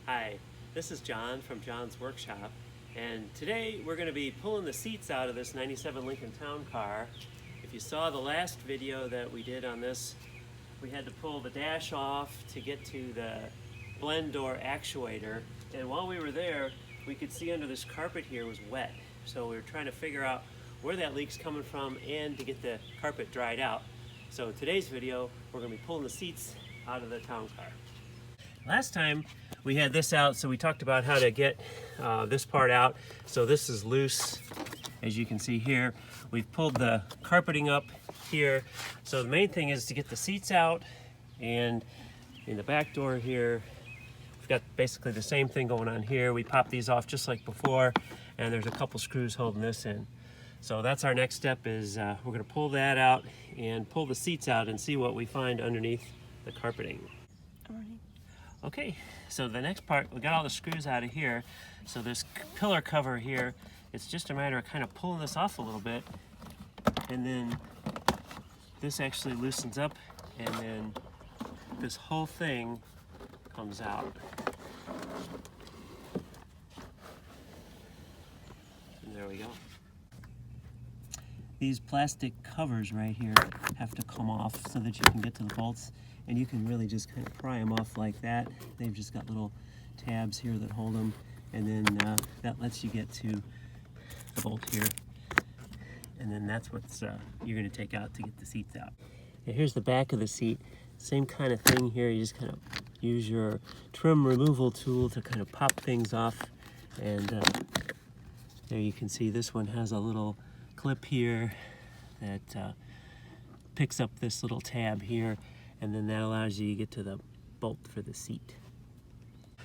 Hi, this is John from John's Workshop, and today we're going to be pulling the seats out of this 97 Lincoln Town Car. If you saw the last video that we did on this, we had to pull the dash off to get to the blend door actuator, and while we were there we could see under this carpet here was wet, so we were trying to figure out where that leak's coming from and to get the carpet dried out. So in today's video we're going to be pulling the seats out of the town car. Last time we had this out, so we talked about how to get this part out. So this is loose, as you can see here. We've pulled the carpeting up here. So the main thing is to get the seats out, and in the back door here, we've got basically the same thing going on here. We pop these off just like before, and there's a couple screws holding this in. So that's our next step is we're gonna pull that out and pull the seats out and see what we find underneath the carpeting. Okay, so the next part, we got all the screws out of here. So this pillar cover here, it's just a matter of kind of pulling this off a little bit, and then this actually loosens up, and then this whole thing comes out. And there we go. These plastic covers right here have to come off so that you can get to the bolts, and you can really just kind of pry them off like that. They've just got little tabs here that hold them, and then that lets you get to the bolt here, and then that's what you're going to take out to get the seats out. And here's the back of the seat. Same kind of thing here. You just kind of use your trim removal tool to kind of pop things off, and there you can see this one has a little clip here that picks up this little tab here, and then that allows you to get to the bolt for the seat.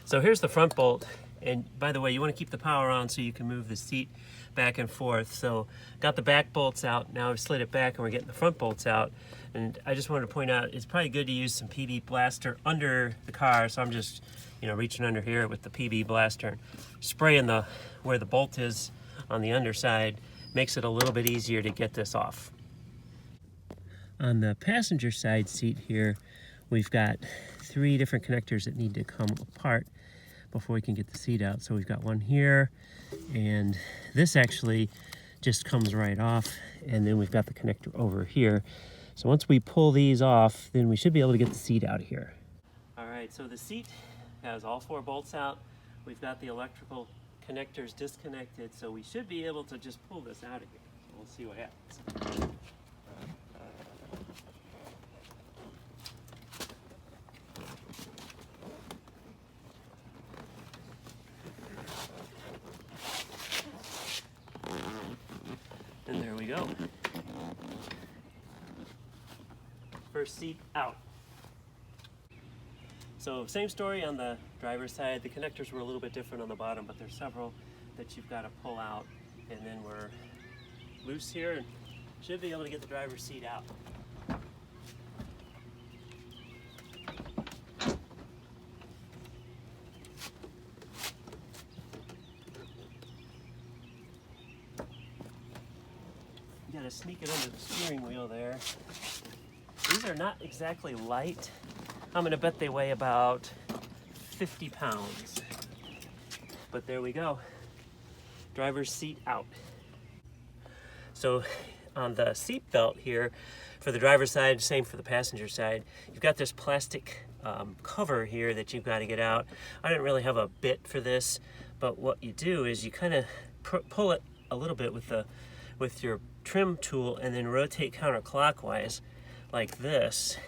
So here's the front bolt, and by the way, you want to keep the power on so you can move the seat back and forth. So got the back bolts out, now I've slid it back and we're getting the front bolts out. And I just wanted to point out, it's probably good to use some PB Blaster under the car, so I'm just reaching under here with the PB Blaster, spraying where the bolt is on the underside. Makes it a little bit easier to get this off. On the passenger side seat here, we've got 3 different connectors that need to come apart before we can get the seat out. So we've got one here, and this actually just comes right off, and then we've got the connector over here. So once we pull these off, then we should be able to get the seat out of here. All right, so the seat has all 4 bolts out. We've got the electrical connectors disconnected, so we should be able to just pull this out of here. We'll see what happens. And there we go. First seat out. So same story on the driver's side. The connectors were a little bit different on the bottom, but there's several that you've got to pull out, and then we're loose here and should be able to get the driver's seat out. You got to sneak it under the steering wheel there. These are not exactly light. I'm going to bet they weigh about 50 pounds. But there we go. Driver's seat out. So on the seat belt here, for the driver's side, same for the passenger side, you've got this plastic cover here that you've got to get out. I didn't really have a bit for this, but what you do is you kind of pull it a little bit with your trim tool, and then rotate counterclockwise like this,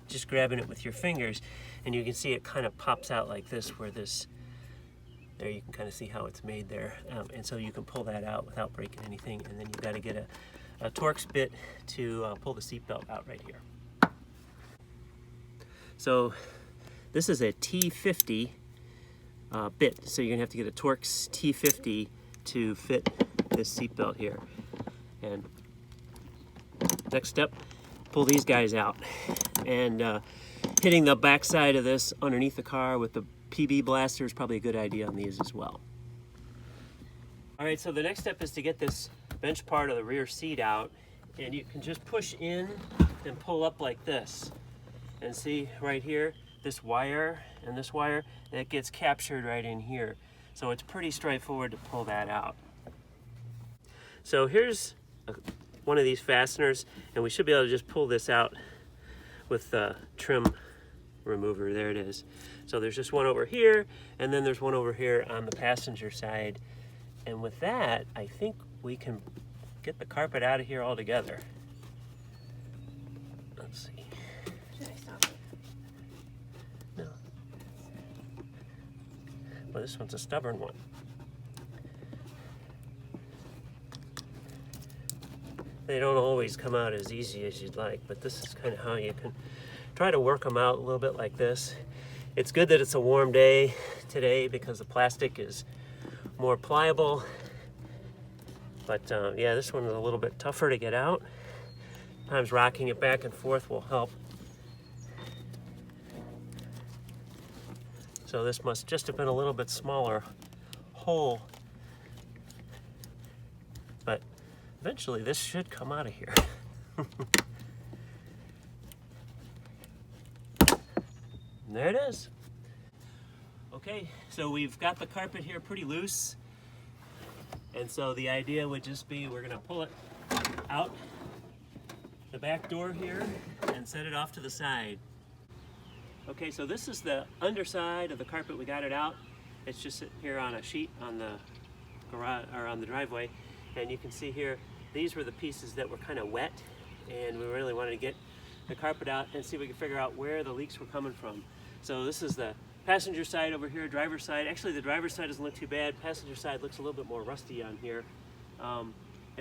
just grabbing it with your fingers, and you can see it kind of pops out like this, where there you can kind of see how it's made there, and so you can pull that out without breaking anything, and then you've got to get a Torx bit to pull the seatbelt out right here. So this is a T50 bit, so you're gonna have to get a Torx T50 to fit this seatbelt here. And next step, pull these guys out, and hitting the back side of this underneath the car with the PB Blaster is probably a good idea on these as well. All right, so the next step is to get this bench part of the rear seat out, and you can just push in and pull up like this. And see right here, this wire and this wire, that gets captured right in here. So it's pretty straightforward to pull that out. So here's one of these fasteners, and we should be able to just pull this out with the trim remover. There it is. So there's just one over here, and then there's one over here on the passenger side. And with that, I think we can get the carpet out of here altogether. Let's see. Should I stop it? No. Well, this one's a stubborn one. They don't always come out as easy as you'd like, but this is kind of how you can try to work them out a little bit like this. It's good that it's a warm day today because the plastic is more pliable. But yeah, this one is a little bit tougher to get out. Sometimes rocking it back and forth will help. So this must just have been a little bit smaller hole. But eventually this should come out of here. And there it is. Okay, so we've got the carpet here pretty loose. And so the idea would just be we're gonna pull it out the back door here and set it off to the side. Okay, so this is the underside of the carpet. We got it out. It's just sitting here on a sheet on the garage or on the driveway. And you can see here, these were the pieces that were kind of wet, and we really wanted to get the carpet out and see if we could figure out where the leaks were coming from. So this is the passenger side over here, driver's side. Actually, the driver's side doesn't look too bad. Passenger side looks a little bit more rusty on here. And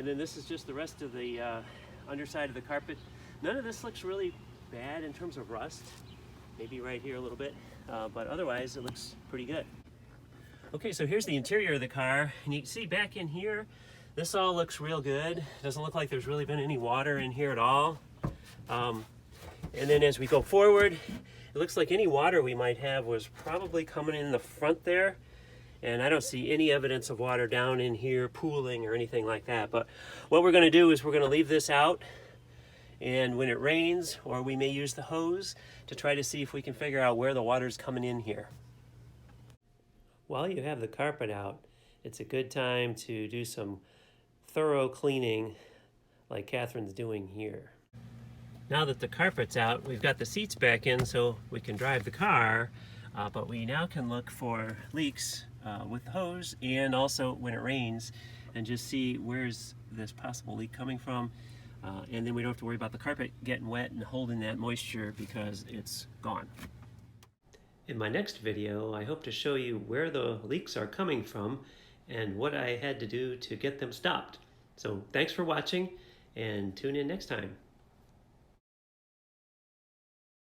then this is just the rest of the underside of the carpet. None of this looks really bad in terms of rust. Maybe right here a little bit, but otherwise it looks pretty good. Okay, so here's the interior of the car, and you can see back in here, this all looks real good. Doesn't look like there's really been any water in here at all. And then as we go forward, it looks like any water we might have was probably coming in the front there. And I don't see any evidence of water down in here pooling or anything like that. But what we're gonna do is we're gonna leave this out, and when it rains, or we may use the hose to try to see if we can figure out where the water's coming in here. While you have the carpet out, it's a good time to do some thorough cleaning like Catherine's doing here. Now that the carpet's out, we've got the seats back in so we can drive the car, but we now can look for leaks with the hose and also when it rains and just see where's this possible leak coming from. And then we don't have to worry about the carpet getting wet and holding that moisture because it's gone. In my next video, I hope to show you where the leaks are coming from and what I had to do to get them stopped. So thanks for watching, and tune in next time.